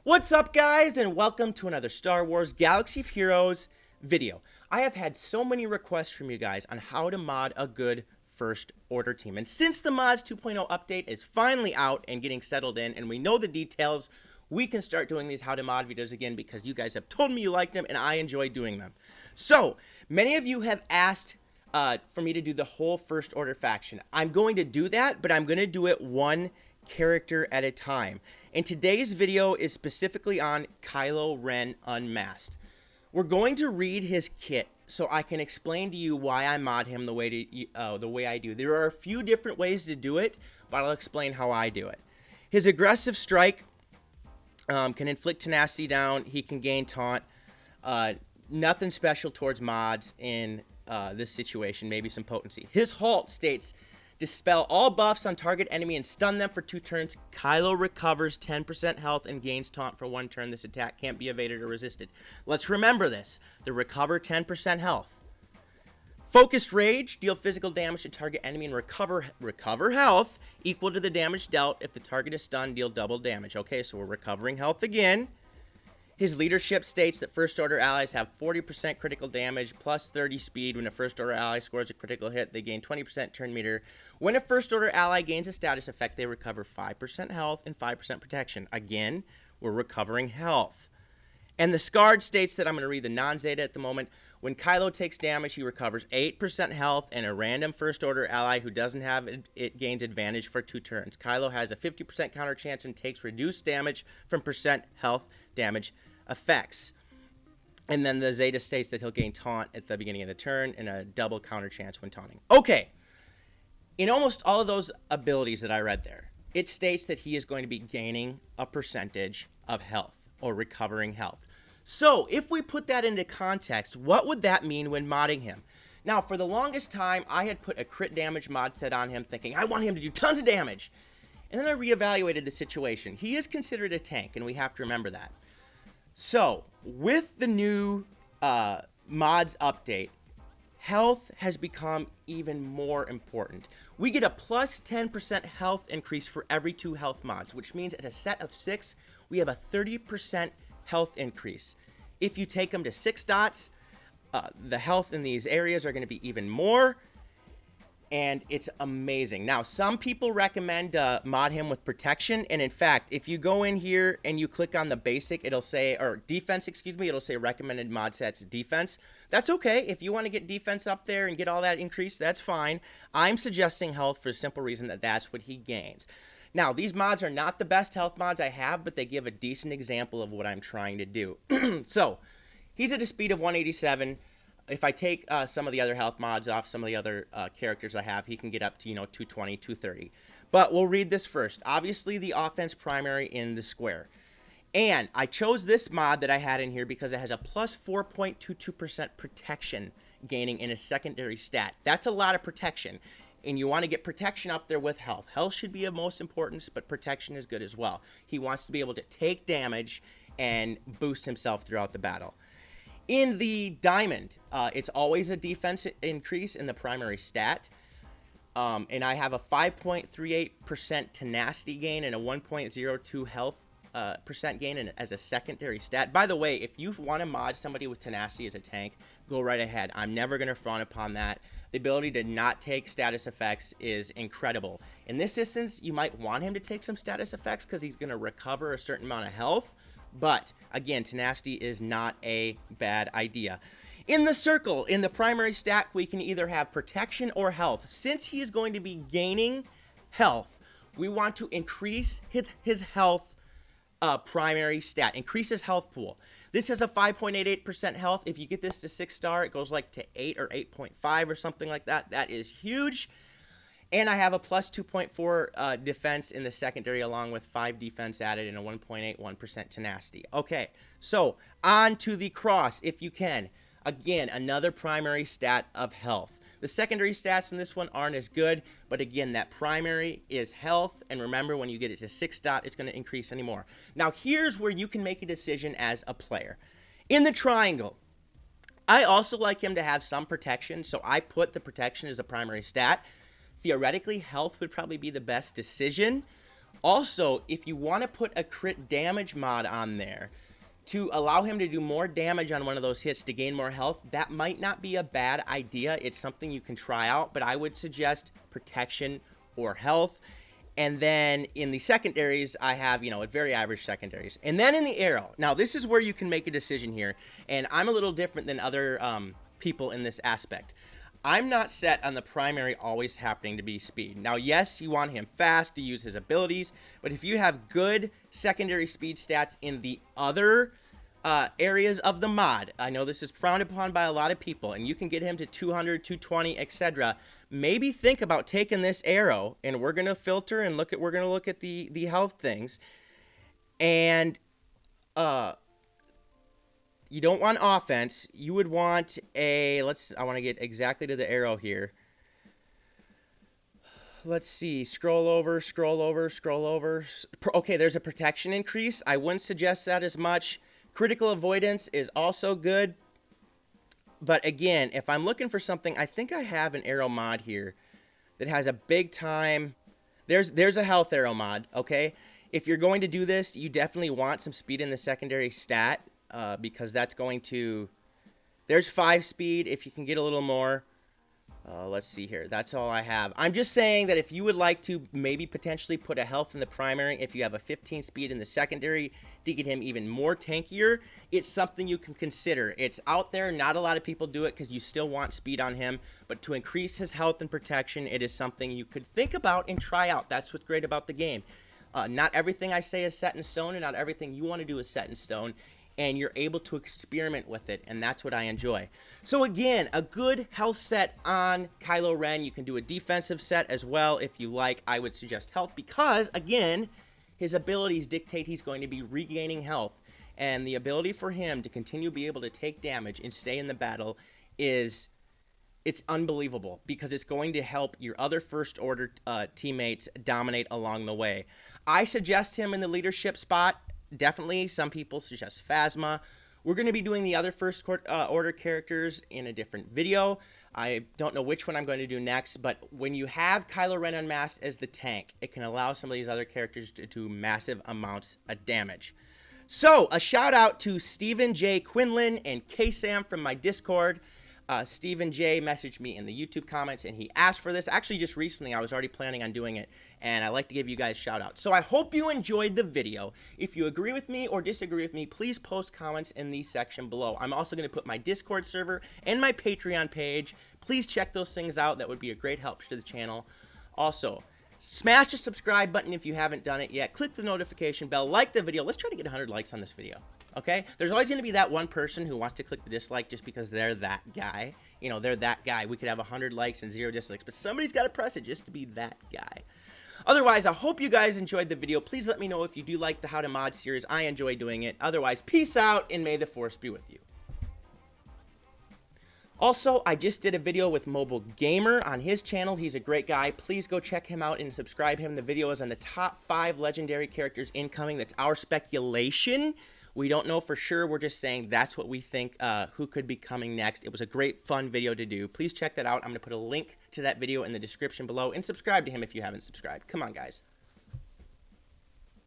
What's up, guys, and welcome to another Star Wars Galaxy of Heroes video. I have had so many requests from you guys on how to mod a good First Order team. And since the Mods 2.0 update is finally out and getting settled in, and we know the details, we can start doing these how to mod videos again because you guys have told me you like them and I enjoy doing them. So, many of you have asked for me to do the whole First Order faction. I'm going to do that, but I'm going to do it one character at a time. And today's video is specifically on Kylo Ren Unmasked. We're going to read his kit so I can explain to you why I mod him the way I do. There are a few different ways to do it, but I'll explain how I do it. His aggressive strike can inflict tenacity down. He can gain taunt. Nothing special towards mods in this situation, maybe some potency. His halt states, dispel all buffs on target enemy and stun them for 2 turns. Kylo recovers 10% health and gains taunt for 1 turn. This attack can't be evaded or resisted. Let's remember this. The recover 10% health. Focused Rage, deal physical damage to target enemy and recover health equal to the damage dealt. If the target is stunned, deal double damage. Okay, so we're recovering health again. His leadership states that First Order allies have 40% critical damage plus 30 speed. When a First Order ally scores a critical hit, they gain 20% turn meter. When a First Order ally gains a status effect, they recover 5% health and 5% protection. Again, we're recovering health. And the Scarred states that I'm going to read the non-Zeta at the moment. When Kylo takes damage, he recovers 8% health, and a random First Order ally who doesn't have it gains advantage for 2 turns. Kylo has a 50% counter chance and takes reduced damage from percent health damage effects. And then the Zeta states that he'll gain taunt at the beginning of the turn and a double counter chance when taunting. Okay, in almost all of those abilities that I read there, it states that he is going to be gaining a percentage of health or recovering health. So if we put that into context, what would that mean when modding him? Now, for the longest time, I had put a crit damage mod set on him thinking, I want him to do tons of damage. And then I reevaluated the situation. He is considered a tank, and we have to remember that. So, with the new mods update, health has become even more important. We get a plus 10% health increase for every 2 health mods, which means at a set of 6, we have a 30% health increase. If you take them to 6 dots, the health in these areas are going to be even more, and it's amazing. Now, some people recommend mod him with protection, and in fact, if you go in here and you click on the basic, it'll say, or defense, excuse me, it'll say recommended mod sets defense. That's okay. If you want to get defense up there and get all that increase, that's fine. I'm suggesting health for the simple reason that that's what he gains. Now, these mods are not the best health mods I have, but they give a decent example of what I'm trying to do. So, he's at a speed of 187. If I take some of the other health mods off some of the other characters I have, he can get up to, 220, 230. But we'll read this first. Obviously, the offense primary in the square. And I chose this mod that I had in here because it has a plus 4.22% protection gaining in a secondary stat. That's a lot of protection. And you want to get protection up there with health. Health should be of most importance, but protection is good as well. He wants to be able to take damage and boost himself throughout the battle. In the diamond, it's always a defense increase in the primary stat. And I have a 5.38% tenacity gain and a 1.02 health percent gain as a secondary stat. By the way, if you want to mod somebody with tenacity as a tank, go right ahead. I'm never going to frown upon that. The ability to not take status effects is incredible. In this instance, you might want him to take some status effects because he's going to recover a certain amount of health. But, again, tenacity is not a bad idea. In the circle, in the primary stack, we can either have protection or health. Since he is going to be gaining health, we want to increase his health primary stat, increase his health pool. This has a 5.88% health. If you get this to 6-star, it goes like to 8 or 8.5 or something like that. That is huge. And I have a plus 2.4 defense in the secondary along with 5 defense added and a 1.81% tenacity. Okay, so on to the cross if you can. Again, another primary stat of health. The secondary stats in this one aren't as good, but again, that primary is health. And remember, when you get it to 6 dot, it's going to increase anymore. Now, here's where you can make a decision as a player. In the triangle, I also like him to have some protection, so I put the protection as a primary stat. Theoretically, health would probably be the best decision, Also, if you want to put a crit damage mod on there to allow him to do more damage on one of those hits to gain more health, that might not be a bad idea. It's something you can try out, but I would suggest protection or health. And then in the secondaries, I have, very average secondaries. And then in the arrow, now this is where you can make a decision here, and I'm a little different than other people in this aspect. I'm not set on the primary always happening to be speed. Now, yes, you want him fast to use his abilities, but if you have good secondary speed stats in the other areas of the mod, I know this is frowned upon by a lot of people, and you can get him to 200, 220, etc. Maybe think about taking this arrow, and we're going to filter and we're going to look at the health things, and you don't want offense. You would want I want to get exactly to the arrow here. Let's see. Scroll over. Okay, there's a protection increase. I wouldn't suggest that as much. Critical avoidance is also good. But again, if I'm looking for something, I think I have an arrow mod here that has a big time. There's a health arrow mod, okay? If you're going to do this, you definitely want some speed in the secondary stat. Because that's going to, there's 5 speed. If you can get a little more, let's see here. That's all I have. I'm just saying that if you would like to maybe potentially put a health in the primary, if you have a 15 speed in the secondary to get him even more tankier, it's something you can consider. It's out there. Not a lot of people do it because you still want speed on him. But to increase his health and protection, it is something you could think about and try out. That's what's great about the game. Not everything I say is set in stone, and not everything you want to do is set in stone. And you're able to experiment with it, and that's what I enjoy. So again, a good health set on Kylo Ren. You can do a defensive set as well if you like. I would suggest health because, again, his abilities dictate he's going to be regaining health. And the ability for him to continue to be able to take damage and stay in the battle it's unbelievable because it's going to help your other First Order teammates dominate along the way. I suggest him in the leadership spot. Definitely, some people suggest Phasma. We're going to be doing the other First Order characters in a different video. I don't know which one I'm going to do next, but when you have Kylo Ren Unmasked as the tank, it can allow some of these other characters to do massive amounts of damage. So, a shout out to Stephen J. Quinlan and K-Sam from my Discord. Stephen J. messaged me in the YouTube comments, and he asked for this. Actually, just recently, I was already planning on doing it, and I like to give you guys shout outs. So I hope you enjoyed the video. If you agree with me or disagree with me, please post comments in the section below. I'm also going to put my Discord server and my Patreon page. Please check those things out. That would be a great help to the channel. Also, smash the subscribe button if you haven't done it yet. Click the notification bell. Like the video. Let's try to get 100 likes on this video. Okay? There's always going to be that one person who wants to click the dislike just because they're that guy. They're that guy. We could have 100 likes and 0 dislikes, but somebody's got to press it just to be that guy. Otherwise, I hope you guys enjoyed the video. Please let me know if you do like the How to Mod series. I enjoy doing it. Otherwise, peace out, and may the Force be with you. Also, I just did a video with MobileGamer on his channel. He's a great guy. Please go check him out and subscribe him. The video is on the top 5 legendary characters incoming. That's our speculation. We don't know for sure. We're just saying that's what we think who could be coming next. It was a great, fun video to do. Please check that out. I'm going to put a link to that video in the description below. And subscribe to him if you haven't subscribed. Come on, guys.